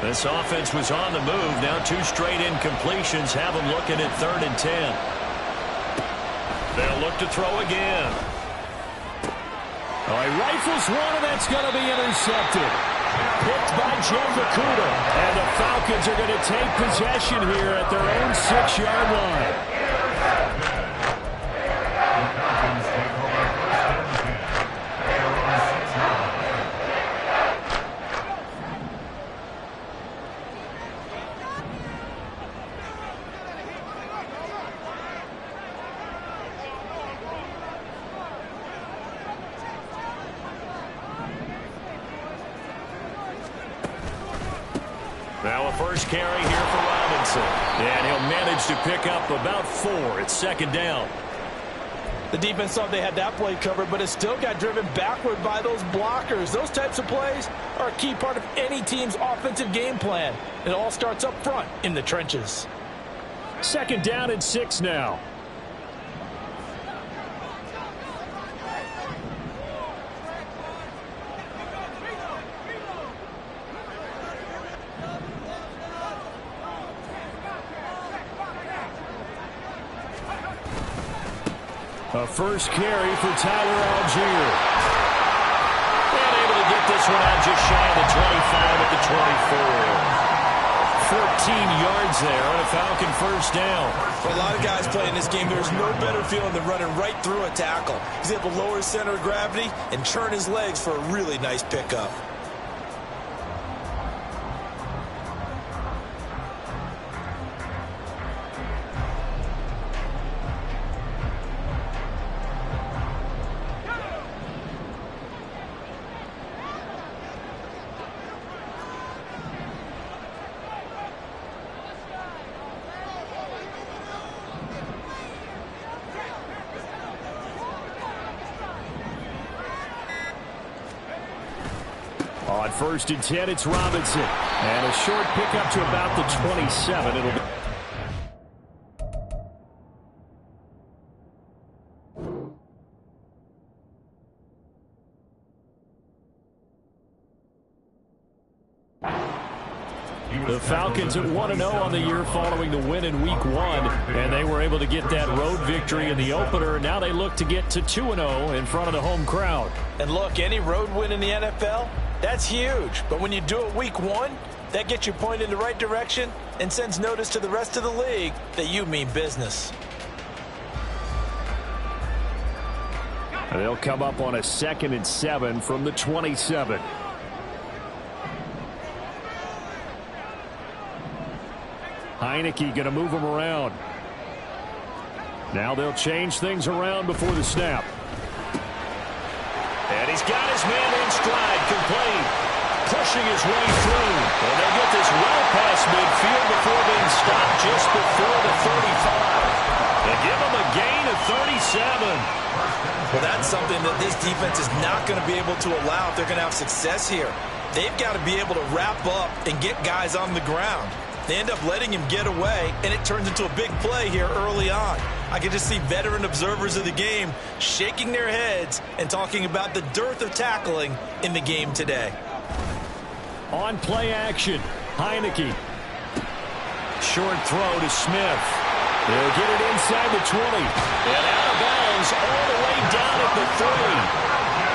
This offense was on the move. Now 2 straight incompletions have them looking at 3rd and 10. They'll look to throw again. Oh, he rifles one, and that's going to be intercepted. Picked by Jeff Okuda. And the Falcons are going to take possession here at their own 6-yard line. Now a first carry here for Robinson. And he'll manage to pick up about 4. It's 2nd down. The defense thought they had that play covered, but it still got driven backward by those blockers. Those types of plays are a key part of any team's offensive game plan. It all starts up front in the trenches. 2nd down and 6 now. A first carry for Tyler Algier. And able to get this one out just shy of the 25 at the 24. 14 yards there on a Falcon first down. For a lot of guys playing this game, there's no better feeling than running right through a tackle. He's able to lower his center of gravity and turn his legs for a really nice pickup. On 1st and 10, it's Robinson. And a short pickup to about the 27. It'll be... The Falcons at 1-0 on the year following the win in Week 1, and they were able to get that road victory in the opener. Now they look to get to 2-0 in front of the home crowd. And look, any road win in the NFL, that's huge. But when you do it Week 1, that gets you pointed in the right direction and sends notice to the rest of the league that you mean business. They'll come up on a 2nd and 7 from the 27. Heineke going to move him around. Now they'll change things around before the snap. And he's got his man in stride, complete. Pushing his way through. And they get this well past midfield before being stopped just before the 35. They give him a gain of 37. Well, that's something that this defense is not going to be able to allow if they're going to have success here. They've got to be able to wrap up and get guys on the ground. They end up letting him get away, and it turns into a big play here early on. I can just see veteran observers of the game shaking their heads and talking about the dearth of tackling in the game today. On play action, Heineke. Short throw to Smith. They'll get it inside the 20. And out of bounds all the way down at the 30.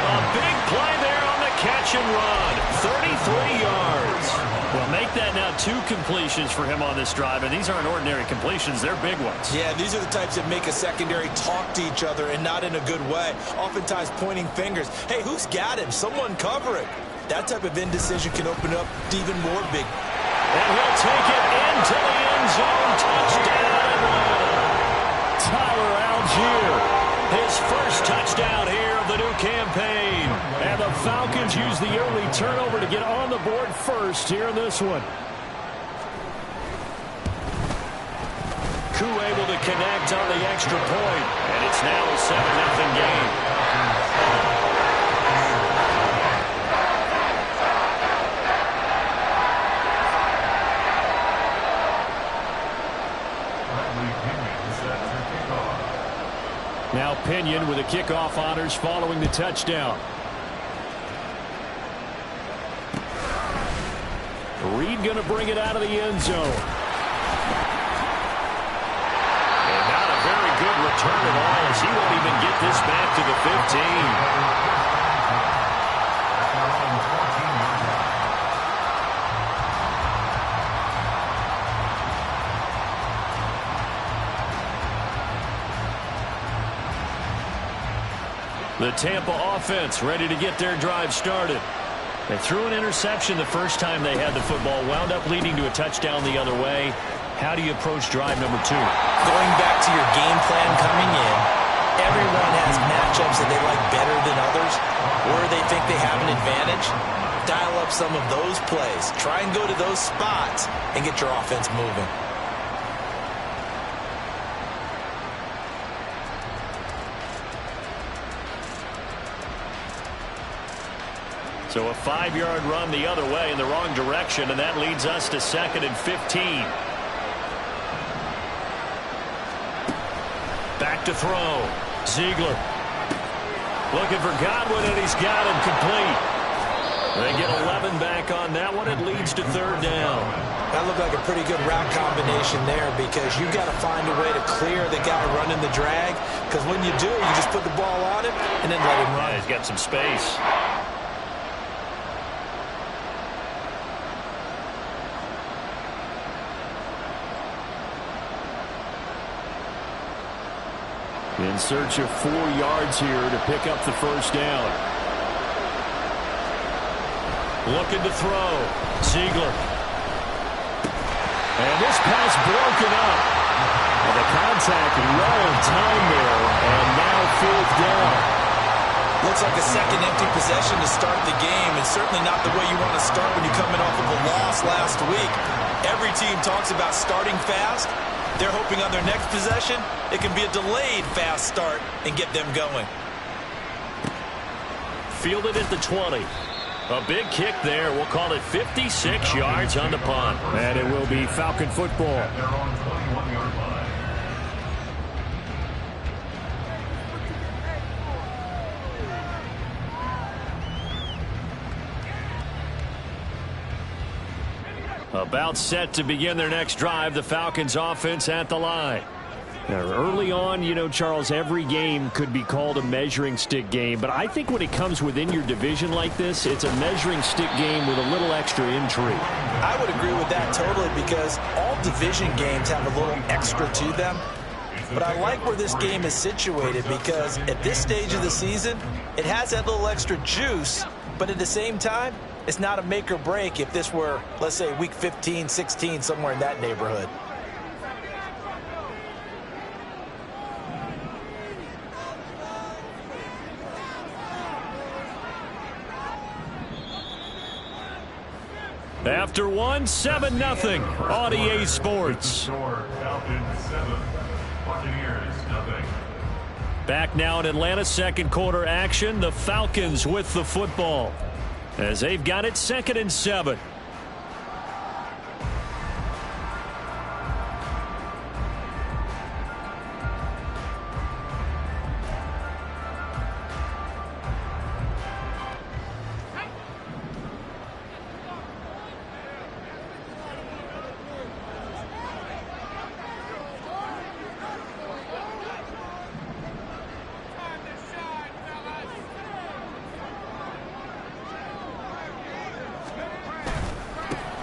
A big play there on the catch and run. 33 yards. Well, make that now 2 completions for him on this drive, and these aren't ordinary completions. They're big ones. Yeah, these are the types that make a secondary talk to each other and not in a good way. Oftentimes pointing fingers. Hey, who's got him? Someone cover it. That type of indecision can open up to even more big. And he'll take it into the end zone. Touchdown. Tyler Algier. His first touchdown here of the new campaign. And the Falcons use the early turnover to get on the board first here in this one. Koo able to connect on the extra point. And it's now a 7-0 game. Now Pinion with the kickoff honors following the touchdown. Reed going to bring it out of the end zone. And not a very good return at all, as he won't even get this back to the 15. The Tampa offense ready to get their drive started. They threw an interception the first time they had the football, wound up leading to a touchdown the other way. How do you approach drive number 2? Going back to your game plan coming in, everyone has matchups that they like better than others, or they think they have an advantage. Dial up some of those plays. Try and go to those spots and get your offense moving. So a 5-yard run the other way in the wrong direction, and that leads us to 2nd and 15. Back to throw. Ziegler. Looking for Godwin, and he's got him complete. They get 11 back on that one. It leads to 3rd down. That looked like a pretty good route combination there, because you got to find a way to clear the guy running the drag, because when you do, you just put the ball on him and then let him run. Yeah, he's got some space. In search of 4 yards here to pick up the 1st down. Looking to throw. Ziegler. And this pass broken up. And the contact well in time there. And now 4th down. Looks like a second empty possession to start the game, and certainly not the way you want to start when you're coming off of a loss last week. Every team talks about starting fast. They're hoping on their next possession, it can be a delayed fast start and get them going. Fielded at the 20. A big kick there. We'll call it 56 yards on the punt. And it will be Falcon football. About set to begin their next drive. The Falcons offense at the line. Now, early on, you know, Charles, every game could be called a measuring stick game. But I think when it comes within your division like this, it's a measuring stick game with a little extra intrigue. I would agree with that totally, because all division games have a little extra to them. But I like where this game is situated, because at this stage of the season, it has that little extra juice. But at the same time, it's not a make or break if this were, let's say, week 15, 16, somewhere in that neighborhood. After one, 7-0 on EA Sports. Back now in Atlanta, second quarter action. The Falcons with the football, as they've got it 2nd and 7.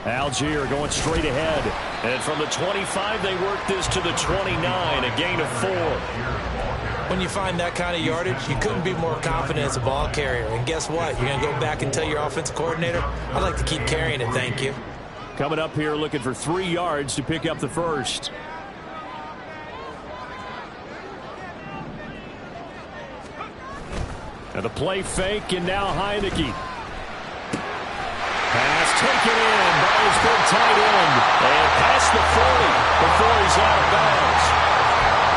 Algier going straight ahead. And from the 25, they work this to the 29, a gain of 4. When you find that kind of yardage, you couldn't be more confident as a ball carrier. And guess what? You're going to go back and tell your offensive coordinator, I'd like to keep carrying it, thank you. Coming up here looking for 3 yards to pick up the first. And the play fake, and now Heineke. Pass taken in by his big tight end. And past the 40 before he's out of bounds.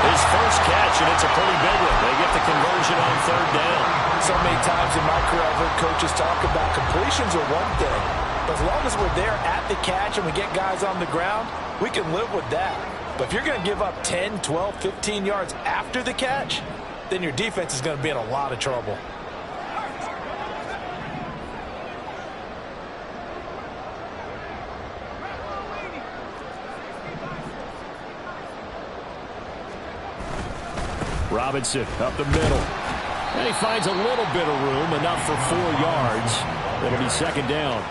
His first catch, and it's a pretty big one. They get the conversion on 3rd down. So many times in my career I've heard coaches talk about completions are one thing. But as long as we're there at the catch and we get guys on the ground, we can live with that. But if you're going to give up 10, 12, 15 yards after the catch, then your defense is going to be in a lot of trouble. Robinson up the middle. And he finds a little bit of room, enough for 4 yards. It'll be second down.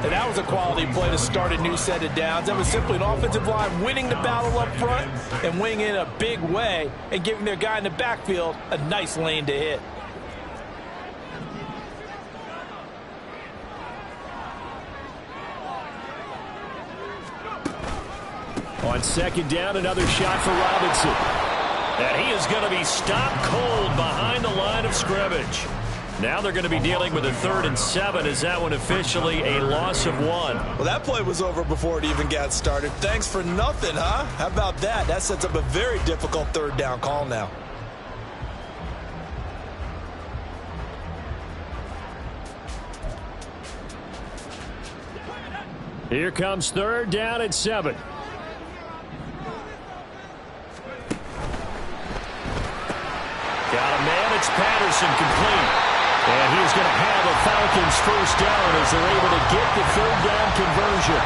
And that was a quality play to start a new set of downs. That was simply an offensive line winning the battle up front and winning in a big way and giving their guy in the backfield a nice lane to hit. On second down, another shot for Robinson. And he is going to be stopped cold behind the line of scrimmage. Now they're going to be dealing with a 3rd and 7. Is that one officially a loss of 1? Well, that play was over before it even got started. Thanks for nothing, huh? How about that? That sets up a very difficult 3rd down call now. Here comes 3rd down and 7. Got a man, it's Patterson, complete. And he is going to have a Falcons first down as they're able to get the 3rd down conversion.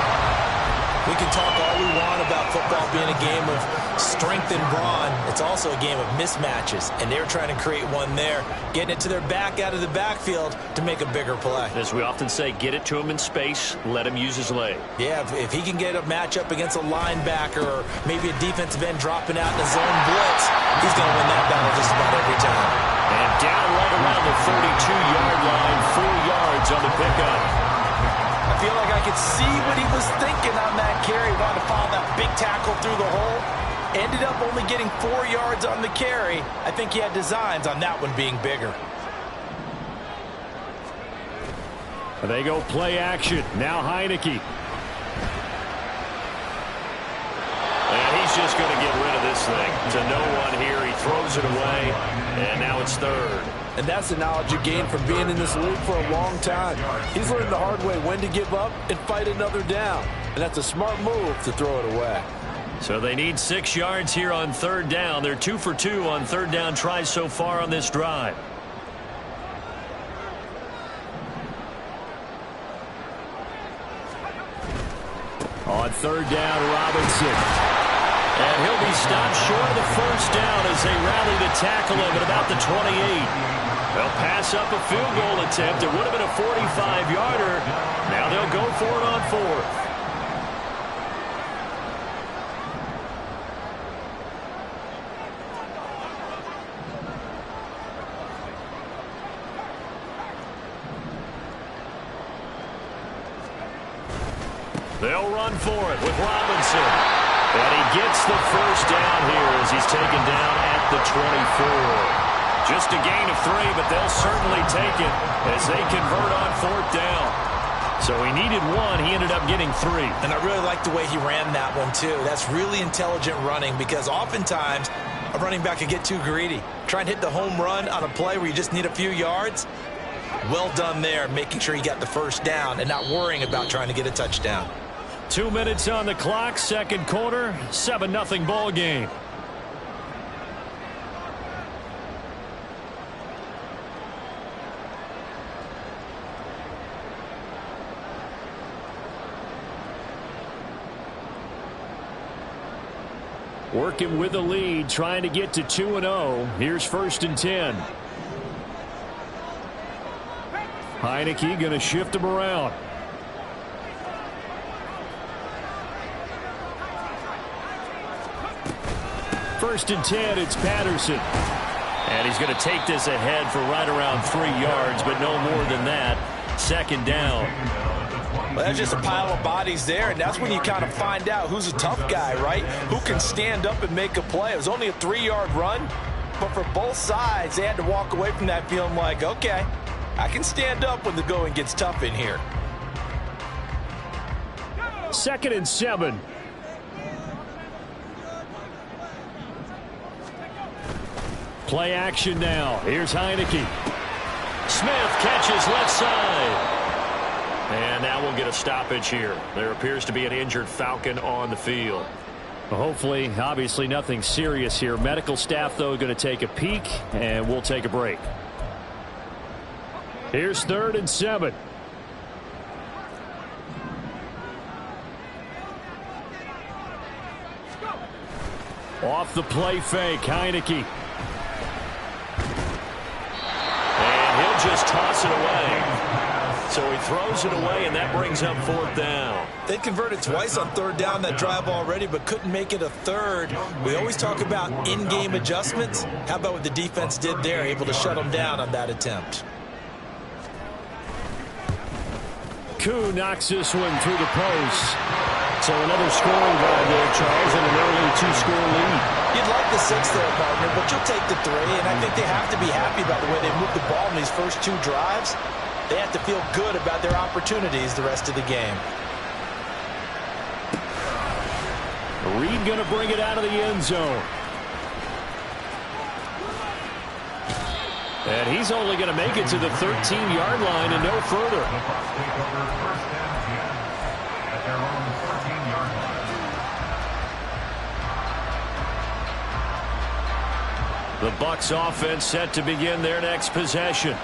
We can talk all we want about football being a game of strength and brawn. It's also a game of mismatches, and they're trying to create one there, getting it to their back out of the backfield to make a bigger play. As we often say, get it to him in space, let him use his leg. Yeah, if he can get a matchup against a linebacker or maybe a defensive end dropping out in a zone blitz, he's going to win that battle just about every time. And down right around the 32-yard line, 4 yards on the pickup. I feel like I could see what he was thinking on that carry. Wanted to follow that big tackle through the hole. Ended up only getting 4 yards on the carry. I think he had designs on that one being bigger. They go play action. Now Heineke. And he's just going to get rid of this thing. To no one here. He throws it away. And now it's 3rd. And that's the knowledge you gain from being in this league for a long time. He's learned the hard way when to give up and fight another down. And that's a smart move to throw it away. So they need 6 yards here on 3rd down. They're 2 for 2 on 3rd down tries so far on this drive. On 3rd down, Robinson. And he'll be stopped short of the first down as they rally to tackle him at about the 28. They'll pass up a field goal attempt. It would have been a 45-yarder. Now they'll go for it on 4th. They'll run for it with Robinson. And he gets the first down here as he's taken down at the 24. Just a gain of 3, but they'll certainly take it as they convert on 4th down. So he needed 1. He ended up getting 3. And I really like the way he ran that one, too. That's really intelligent running because oftentimes a running back can get too greedy. Try and hit the home run on a play where you just need a few yards. Well done there, making sure he got the first down and not worrying about trying to get a touchdown. 2 minutes on the clock, second quarter, 7-0 ball game. Working with the lead, trying to get to 2-0. Here's 1st and 10. Heineke going to shift him around. First and 10, it's Patterson. And he's going to take this ahead for right around 3 yards, but no more than that. Second down. Well, that's just a pile of bodies there, and that's when you kind of find out who's a tough guy, right? Who can stand up and make a play. It was only a 3-yard run, but for both sides, they had to walk away from that feeling like, okay, I can stand up when the going gets tough in here. 2nd and 7. Play action now. Here's Heineke. Smith catches left side. And now we'll get a stoppage here. There appears to be an injured Falcon on the field. Well, hopefully, obviously nothing serious here. Medical staff, though, going to take a peek, and we'll take a break. Here's 3rd and 7. Off the play fake, Heineke. gets it away. So he throws it away, and that brings up fourth down. They converted twice on third down that drive already, but couldn't make it a third. We always talk about in-game adjustments. How about what the defense did there, able to shut them down on that attempt? Koo knocks this one through the post. So another scoring drive there, Charles, and an early two-score lead. You'd like the 6 there, partner, but you'll take the 3, and I think they have to be happy about the way they moved the ball in these first 2 drives. They have to feel good about their opportunities the rest of the game. Reed going to bring it out of the end zone. And he's only going to make it to the 13-yard line and no further. The Bucs offense set to begin their next possession.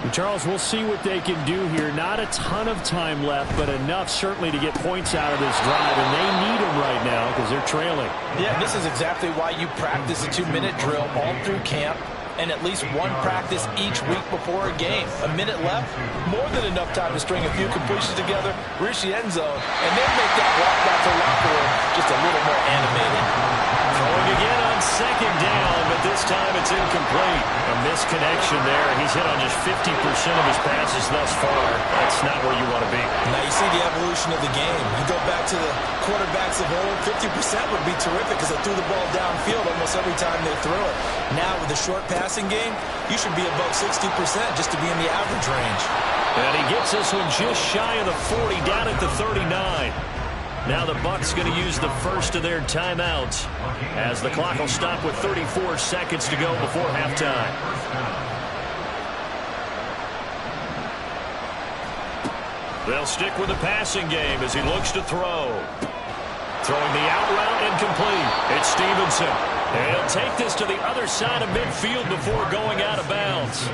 And Charles, we'll see what they can do here. Not a ton of time left, but enough certainly to get points out of this drive, and they need them right now because they're trailing. Yeah, this is exactly why you practice a 2-minute drill all through camp and at least one practice each week before a game. A minute left, more than enough time to string a few completions together, reach the end zone, and then make that walk back to the locker room just a little more animated. Throwing again on second down, but this time it's incomplete. A misconnection there. He's hit on just 50% of his passes thus far. That's not where you want to be. Now you see the evolution of the game. You go back to the quarterbacks of old, 50% would be terrific because they threw the ball downfield almost every time they threw it. Now with the short passing game, you should be above 60% just to be in the average range. And he gets this one just shy of the 40, down at the 39. Now the Bucs going to use the first of their timeouts as the clock will stop with 34 seconds to go before halftime. They'll stick with the passing game as he looks to throw. Throwing the out route incomplete. It's Stevenson. And he'll take this to the other side of midfield before going out of bounds.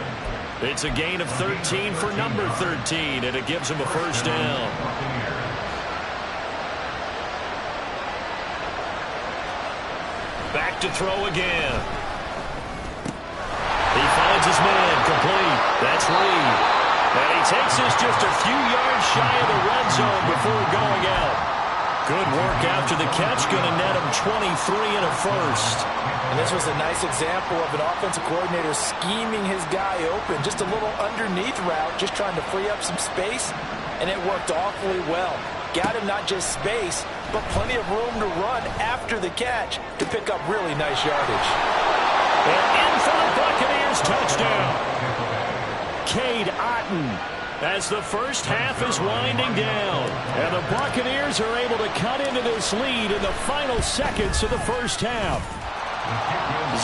It's a gain of 13 for number 13, and it gives him a first down. Back to throw again. He finds his man complete. That's Reed. And he takes this just a few yards shy of the red zone before going out. Good work after the catch. Going to net him 23 and a first. And this was a nice example of an offensive coordinator scheming his guy open. Just a little underneath route, just trying to free up some space. And it worked awfully well. Got him not just space, but plenty of room to run after the catch to pick up really nice yardage. And in for the Buccaneers touchdown. Cade Otton as the first half is winding down. And the Buccaneers are able to cut into this lead in the final seconds of the first half.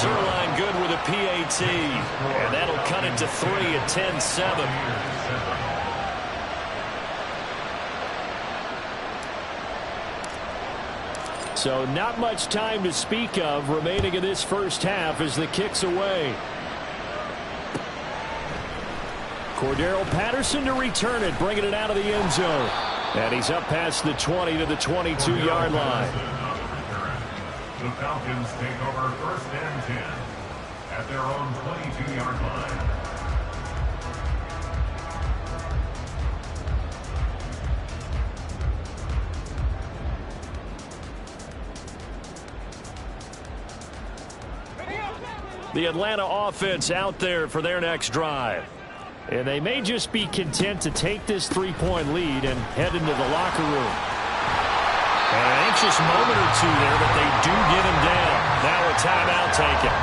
Zerline good with a PAT. And that'll cut it to 3 at 10-7. So not much time to speak of remaining in this first half as the kick's away. Cordero Patterson to return it, bringing it out of the end zone. And he's up past the 20 to the 22-yard line. The Falcons take over first and 10 at their own 22-yard line. The Atlanta offense out there for their next drive. And they may just be content to take this 3-point lead and head into the locker room. An anxious moment or two there, but they do get him down. Now a timeout taken.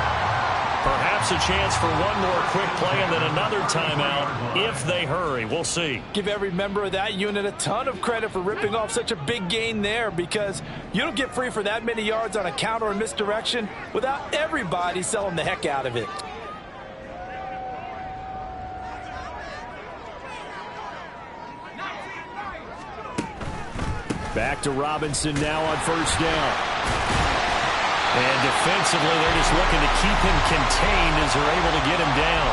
Perhaps a chance for one more quick play and then another timeout if they hurry. We'll see. Give every member of that unit a ton of credit for ripping off such a big gain there, because you don't get free for that many yards on a counter or misdirection without everybody selling the heck out of it. Back to Robinson now on first down. And defensively, they're just looking to keep him contained as they're able to get him down.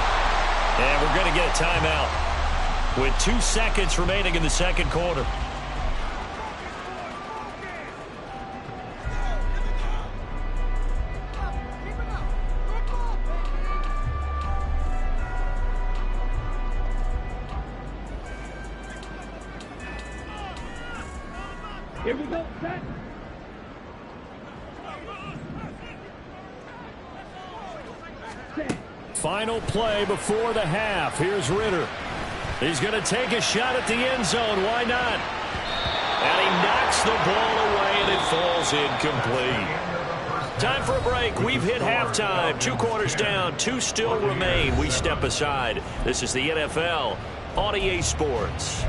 And we're going to get a timeout with 2 seconds remaining in the second quarter. Here we go. Set. Final play before the half. Here's Ritter. He's going to take a shot at the end zone. Why not? And he knocks the ball away, and it falls incomplete. Time for a break. We've hit halftime. 2 quarters down. 2 still remain. We step aside. This is the NFL on EA Sports.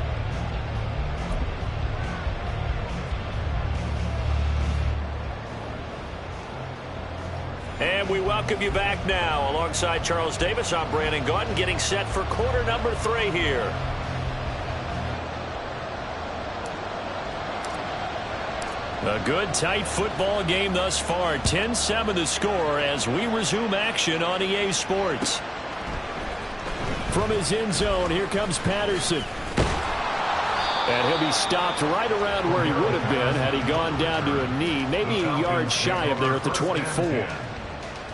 And we welcome you back now. Alongside Charles Davis, I'm Brandon Gaudin, getting set for quarter number 3 here. A good, tight football game thus far. 10-7 the score as we resume action on EA Sports. From his end zone, here comes Patterson. And he'll be stopped right around where he would have been had he gone down to a knee, maybe a yard shy of there at the 24.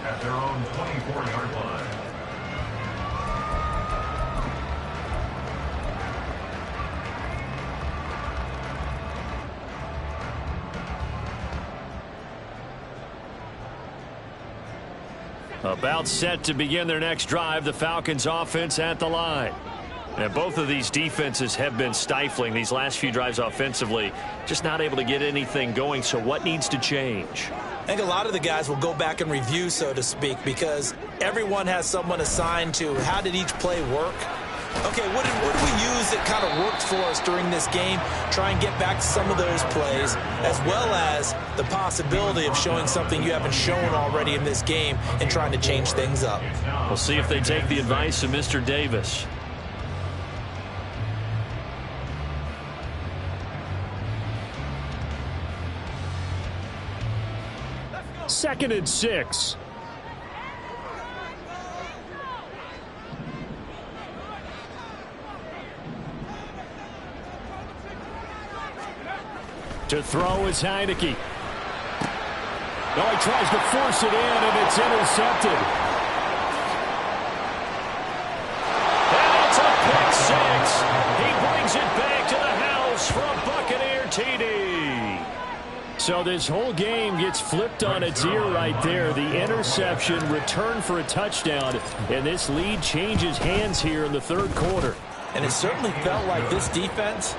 At their own 24-yard line. About set to begin their next drive, the Falcons offense at the line. And both of these defenses have been stifling these last few drives offensively. Just not able to get anything going, so what needs to change? I think a lot of the guys will go back and review, so to speak, because everyone has someone assigned to how did each play work. Okay, what did we use that kind of worked for us during this game? Try and get back to some of those plays, as well as the possibility of showing something you haven't shown already in this game and trying to change things up. We'll see if they take the advice of Mr. Davis. Second and 6. To throw is Heineke. No, he tries to force it in, and it's intercepted. And it's a pick 6. He brings it back to the house for a Buccaneer TD. So this whole game gets flipped on its ear right there. The interception, return for a touchdown, and this lead changes hands here in the third quarter. And it certainly felt like this defense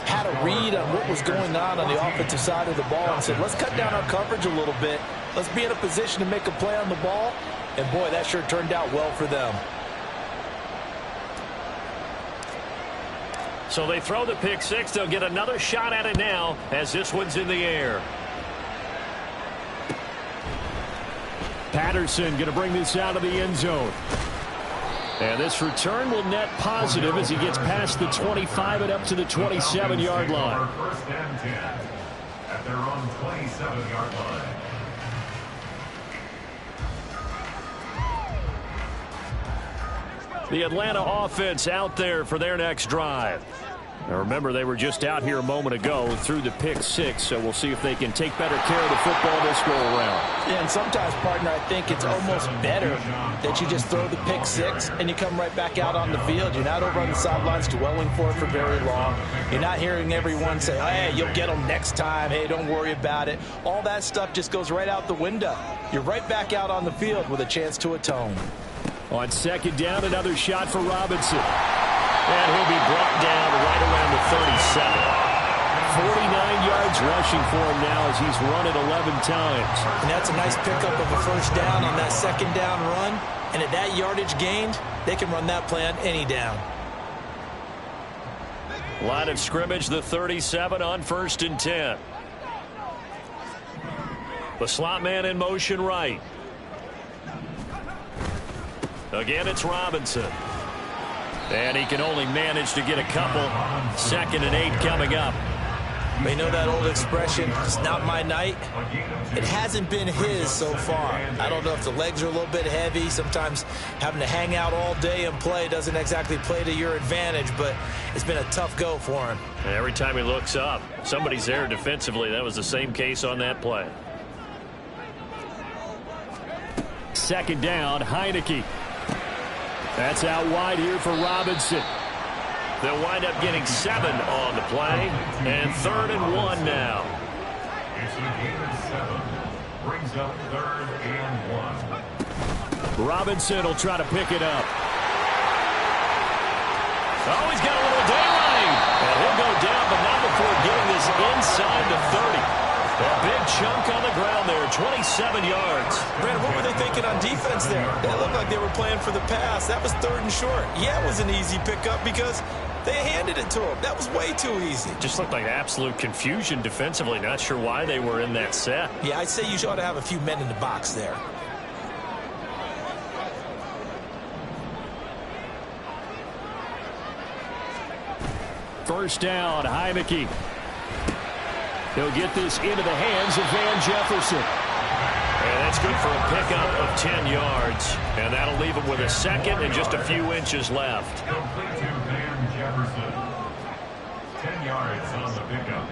had a read on what was going on the offensive side of the ball and said, let's cut down our coverage a little bit. Let's be in a position to make a play on the ball. And, boy, that sure turned out well for them. So they throw the pick 6. They'll get another shot at it now as this one's in the air. Patterson going to bring this out of the end zone. And this return will net positive as he gets past the 25 and up to the 27-yard line. First and 10 at their own 27-yard line. The Atlanta offense out there for their next drive. Now remember, they were just out here a moment ago through the pick 6, so we'll see if they can take better care of the football this go around. Yeah, and sometimes, partner, I think it's almost better that you just throw the pick 6 and you come right back out on the field. You're not over on the sidelines dwelling for it for very long. You're not hearing everyone say, hey, you'll get them next time. Hey, don't worry about it. All that stuff just goes right out the window. You're right back out on the field with a chance to atone. On second down, another shot for Robinson. And he'll be brought down right around the 37. 49 yards rushing for him now as he's run it 11 times. And that's a nice pickup of a first down on that second down run. And at that yardage gained, they can run that play on any down. Line of scrimmage, the 37 on first and 10. The slot man in motion right. Again, it's Robinson. And he can only manage to get a couple. Second and 8 coming up. You know that old expression, it's not my night? It hasn't been his so far. I don't know if the legs are a little bit heavy. Sometimes having to hang out all day and play doesn't exactly play to your advantage, but it's been a tough go for him. And every time he looks up, somebody's there defensively. That was the same case on that play. Second down, Heineke. That's out wide here for Robinson. They'll wind up getting 7 on the play, and 3rd and 1 now. It's a gain of 7. Brings up 3rd and 1. Robinson will try to pick it up. Oh, he's got a little daylight. And he'll go down, but not before getting this inside the 30. A big chunk on the ground there, 27 yards. Brandon, what were they thinking on defense there? They looked like they were playing for the pass. That was 3rd and short. Yeah, it was an easy pickup because they handed it to him. That was way too easy. Just looked like absolute confusion defensively. Not sure why they were in that set. Yeah, I'd say you ought to have a few men in the box there. First down, Heineke. He'll get this into the hands of Van Jefferson. And that's good for a pickup of 10 yards. And that'll leave him with a second and just a few inches left. Complete to Van Jefferson. 10 yards on the pickup.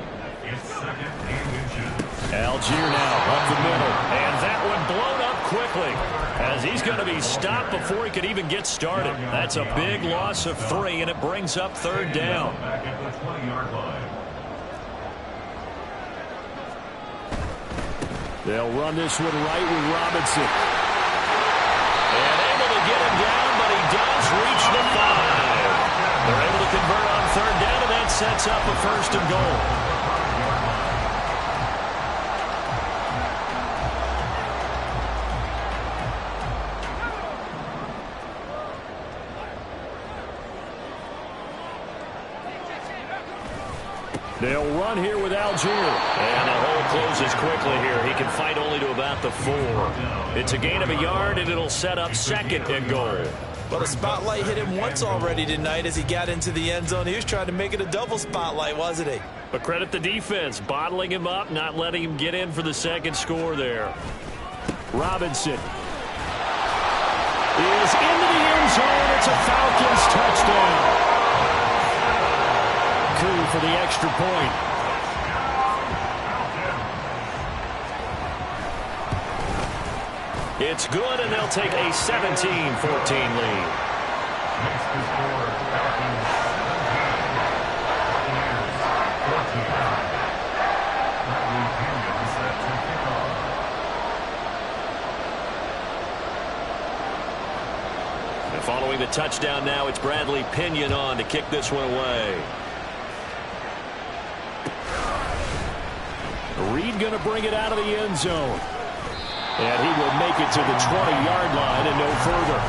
It's 2nd and inches. Algier now up the middle. And that one blown up quickly as he's going to be stopped before he could even get started. That's a big loss of 3, and it brings up 3rd down. Back at the 20-yard line. They'll run this one right with Robinson. And able to get him down, but he does reach the 5. They're able to convert on 3rd down, and that sets up a 1st and goal. They'll run here with Algier. And the hole closes quickly here. He can fight only to about the 4. It's a gain of a yard, and it'll set up 2nd and goal. Well, the spotlight hit him once already tonight as he got into the end zone. He was trying to make it a double spotlight, wasn't he? But credit the defense, bottling him up, not letting him get in for the 2nd score there. Robinson is into the end zone. It's a Falcons touchdown. Coup for the extra point. It's good, and they'll take a 17-14 lead. Next to score, Falcons 17. Bradley Pinion set to kick off. And following the touchdown now, it's Bradley Pinion on to kick this one away. Reed going to bring it out of the end zone. And he will make it to the 20-yard line and no further.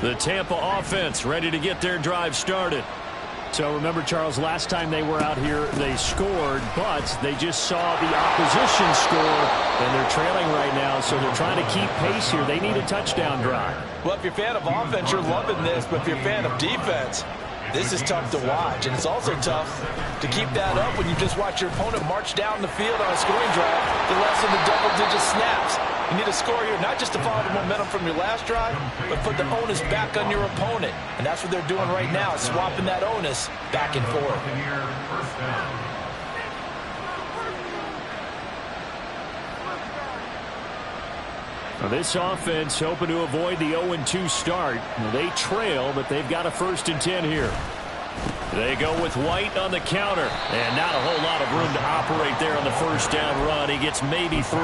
The Tampa offense ready to get their drive started. So remember, Charles, last time they were out here, they scored, but they just saw the opposition score, and they're trailing right now, so they're trying to keep pace here. They need a touchdown drive. Well, if you're a fan of offense, you're loving this, but if you're a fan of defense, this is tough to watch, and it's also tough to keep that up when you just watch your opponent march down the field on a scoring drive to less than the double-digit snaps. You need a score here, not just to follow the momentum from your last drive, but put the onus back on your opponent. And that's what they're doing right now, swapping that onus back and forth. First down. Now this offense hoping to avoid the 0-2 start. They trail, but they've got a 1st and 10 here. They go with White on the counter, and not a whole lot of room to operate there on the 1st down run. He gets maybe 3.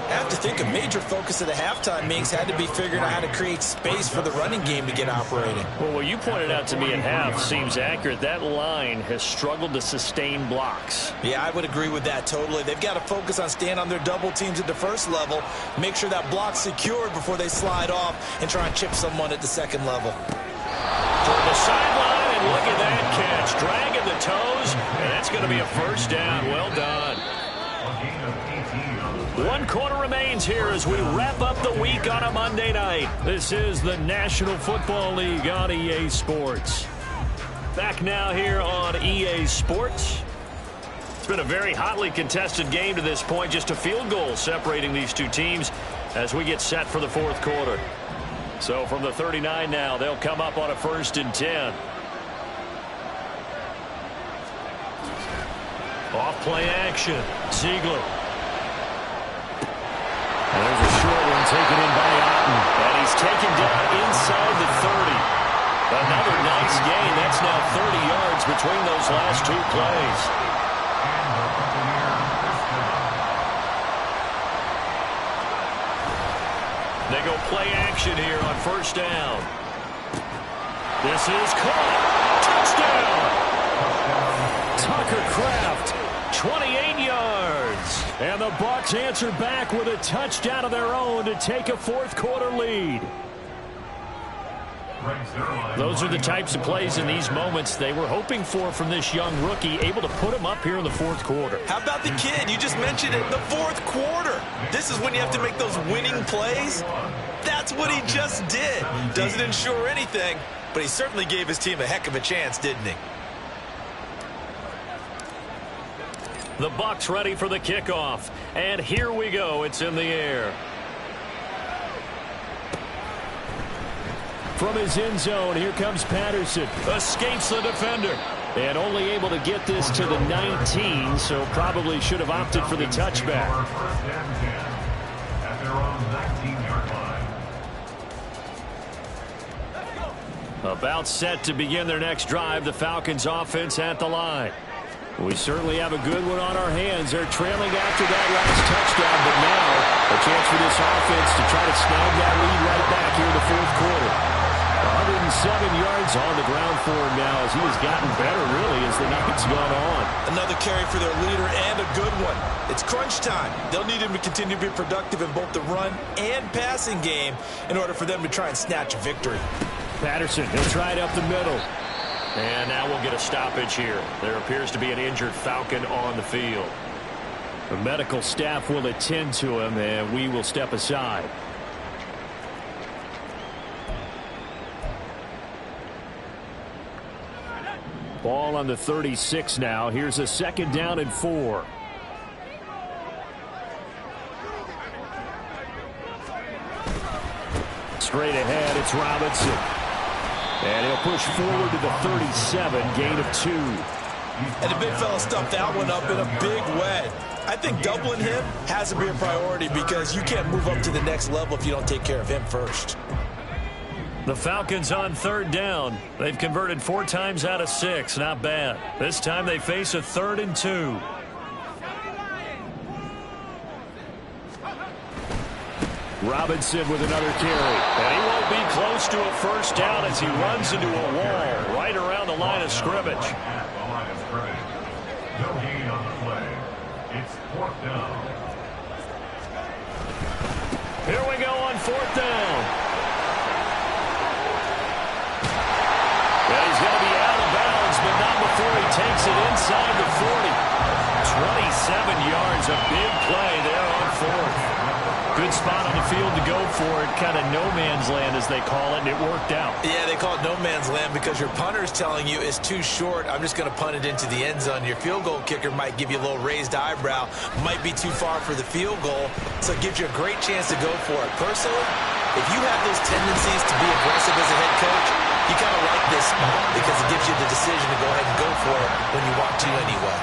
I have to think a major focus of the halftime meetings had to be figuring out how to create space for the running game to get operating. Well, what you pointed out to me at half seems accurate. That line has struggled to sustain blocks. Yeah, I would agree with that totally. They've got to focus on staying on their double teams at the first level, make sure that block's secured before they slide off and try and chip someone at the 2nd level. Toward the sideline, and look at that catch. Dragging the toes, and that's going to be a 1st down. Well done. 1 quarter remains here as we wrap up the week on a Monday night. This is the National Football League on EA Sports. Back now here on EA Sports. It's been a very hotly contested game to this point. Just a field goal separating these two teams as we get set for the 4th quarter. So from the 39 now, they'll come up on a 1st and 10. Off play action. Ziegler. And there's a short one taken in by Otten. And he's taken down inside the 30. Another nice gain. That's now 30 yards between those last 2 plays. They go play action here on 1st down. This is caught. Touchdown! Tucker Kraft, 28 yards. And the Bucs answer back with a touchdown of their own to take a 4th quarter lead. Those are the types of plays in these moments they were hoping for from this young rookie, able to put him up here in the 4th quarter. How about the kid? You just mentioned it, the 4th quarter. This is when you have to make those winning plays. That's what he just did. Doesn't ensure anything, but he certainly gave his team a heck of a chance, didn't he? The Bucs ready for the kickoff. And here we go. It's in the air. From his end zone, here comes Patterson. Escapes the defender. And only able to get this to the 19, so probably should have opted for the touchback. About set to begin their next drive, the Falcons offense at the line. We certainly have a good one on our hands. They're trailing after that last touchdown, but now a chance for this offense to try to snag that lead right back here in the 4th quarter. 107 yards on the ground for him now as he has gotten better, really, as the night's gone on. Another carry for their leader and a good one. It's crunch time. They'll need him to continue to be productive in both the run and passing game in order for them to try and snatch a victory. Patterson, he'll try it up the middle. And now we'll get a stoppage here. There appears to be an injured Falcon on the field. The medical staff will attend to him, and we will step aside. Ball on the 36 now. Here's a 2nd down and 4. Straight ahead, it's Robinson. And he'll push forward to the 37, gain of 2. And the big fella stuffed that one up in a big way. I think doubling him has to be a priority because you can't move up to the next level if you don't take care of him first. The Falcons on 3rd down. They've converted 4 times out of 6. Not bad. This time they face a 3rd and 2. Robinson with another carry. And he won't be close to a 1st down as he runs into a wall right around the line of scrimmage. No gain on the play. It's 4th down. Here we go on 4th down. And he's going to be out of bounds, but not before he takes it inside the 40. 27 yards, a big play there on 4th. Good spot on the field to go for it, kind of no man's land as they call it, and it worked out. Yeah, they call it no man's land because your punter's telling you it's too short. I'm just going to punt it into the end zone. Your field goal kicker might give you a little raised eyebrow, might be too far for the field goal, so it gives you a great chance to go for it. Personally, if you have those tendencies to be aggressive as a head coach, you kind of like this spot because it gives you the decision to go ahead and go for it when you want to anyway.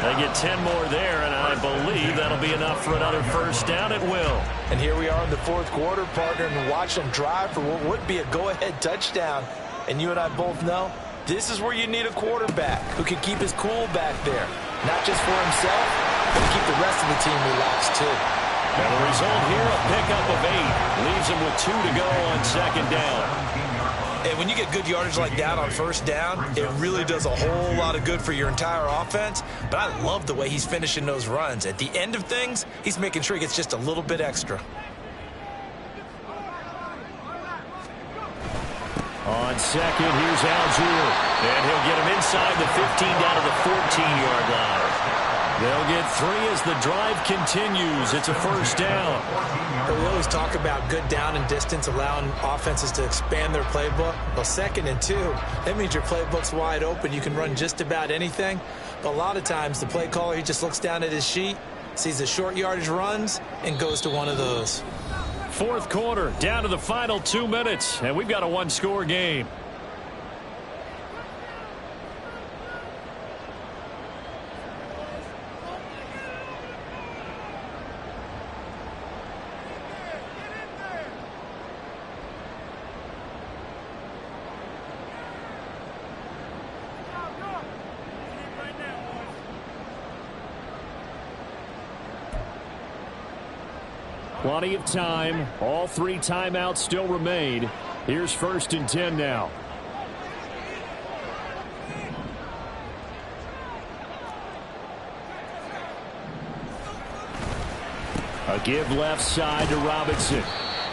They get 10 more there, and I believe that'll be enough for another 1st down. It will. And here we are in the 4th quarter, partner, and watch them drive for what would be a go-ahead touchdown. And you and I both know this is where you need a quarterback who can keep his cool back there, not just for himself, but to keep the rest of the team relaxed too. And the result here, a pickup of 8. Leaves him with 2 to go on 2nd down. And when you get good yardage like that on 1st down, it really does a whole lot of good for your entire offense. But I love the way he's finishing those runs. At the end of things, he's making sure he gets just a little bit extra. On 2nd, here's Algier. And he'll get him inside the 15 down to the 14-yard line. They'll get 3 as the drive continues. It's a 1st down. We always talk about good down and distance, allowing offenses to expand their playbook. Well, 2nd and 2, that means your playbook's wide open. You can run just about anything. But a lot of times, the play caller, he just looks down at his sheet, sees the short yardage runs, and goes to one of those. Fourth quarter, down to the final 2 minutes, and we've got a one-score game. Plenty of time. All 3 timeouts still remain. Here's 1st and 10 now. A give left side to Robinson.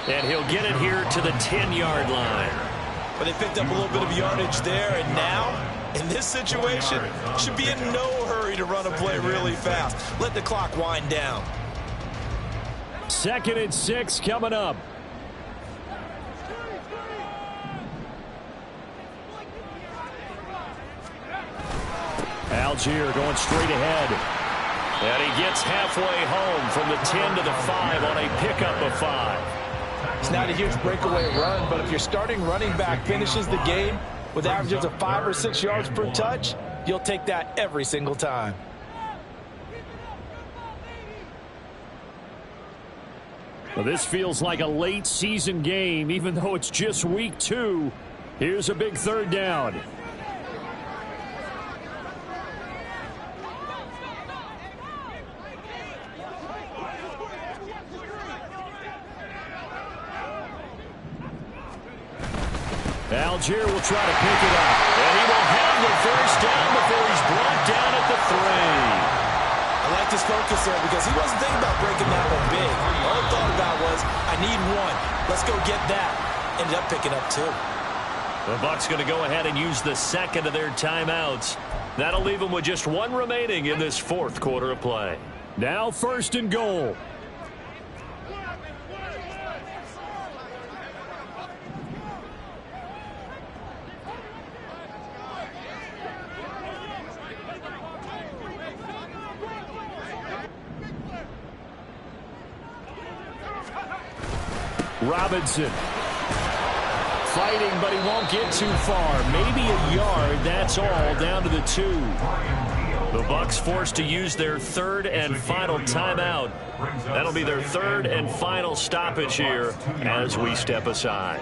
And he'll get it here to the 10-yard line. But they picked up a little bit of yardage there, and now, in this situation, should be in no hurry to run a play really fast. Let the clock wind down. 2nd and 6 coming up. Algier going straight ahead. And he gets halfway home from the 10 to the 5 on a pickup of 5. It's not a huge breakaway run, but if your starting running back finishes the game with averages of 5 or 6 yards per touch, you'll take that every single time. Well, this feels like a late season game, even though it's just week 2. Here's a big 3rd down. Algier will try to pick it up. And he will have the 1st down before he's brought down at the 3. I like his focus there because he wasn't thinking about breaking that one big. All he thought about was, I need 1. Let's go get that. Ended up picking up 2. The Bucs going to go ahead and use the 2nd of their timeouts. That'll leave them with just 1 remaining in this 4th quarter of play. Now 1st and goal. Robinson fighting, but he won't get too far. Maybe a yard, that's all, down to the 2. The Bucs forced to use their 3rd and final timeout. That'll be their 3rd and final stoppage here as we step aside.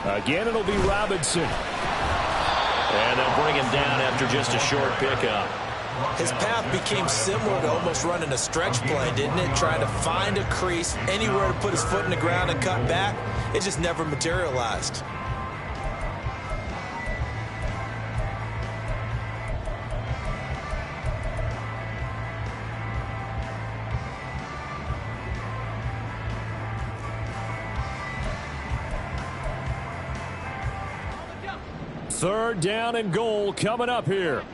Again, it'll be Robinson. And they'll bring him down after just a short pickup. His path became similar to almost running a stretch play, didn't it? Trying to find a crease, anywhere to put his foot in the ground and cut back. It just never materialized. Third down and goal coming up here.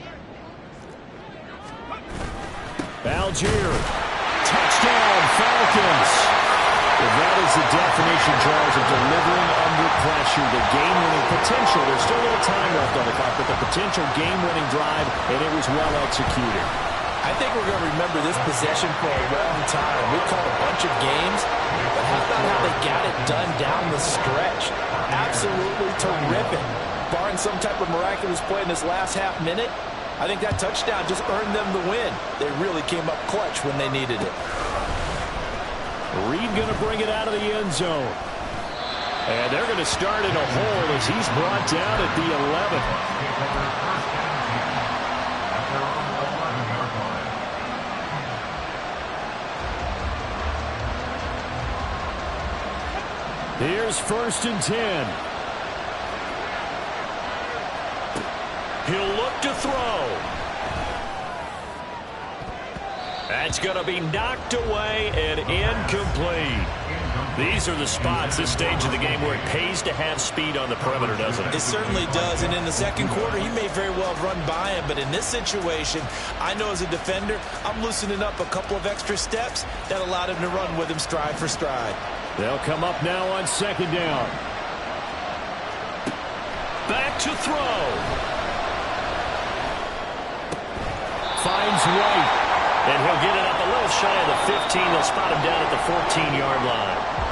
Algier. Touchdown, Falcons. Well, that is the definition, Charles, of delivering under pressure. The game-winning potential. There's still a little time left on the clock, but the potential game-winning drive, and it was well executed. I think we're going to remember this possession for a long time. We called a bunch of games, but how about how they got it done down the stretch? Absolutely terrific. Barring some type of miraculous play in this last half minute, I think that touchdown just earned them the win. They really came up clutch when they needed it. Reed going to bring it out of the end zone. And they're going to start in a hole as he's brought down at the 11. Here's 1st and 10. He'll look to throw. That's going to be knocked away and incomplete. These are the spots, this stage of the game, where it pays to have speed on the perimeter, doesn't it? It certainly does, and in the second quarter, he may very well have run by him, but in this situation, I know as a defender, I'm loosening up a couple of extra steps that allowed him to run with him stride for stride. They'll come up now on 2nd down. Back to throw. Finds White. And he'll get it up a little shy of the 15. They'll spot him down at the 14-yard line.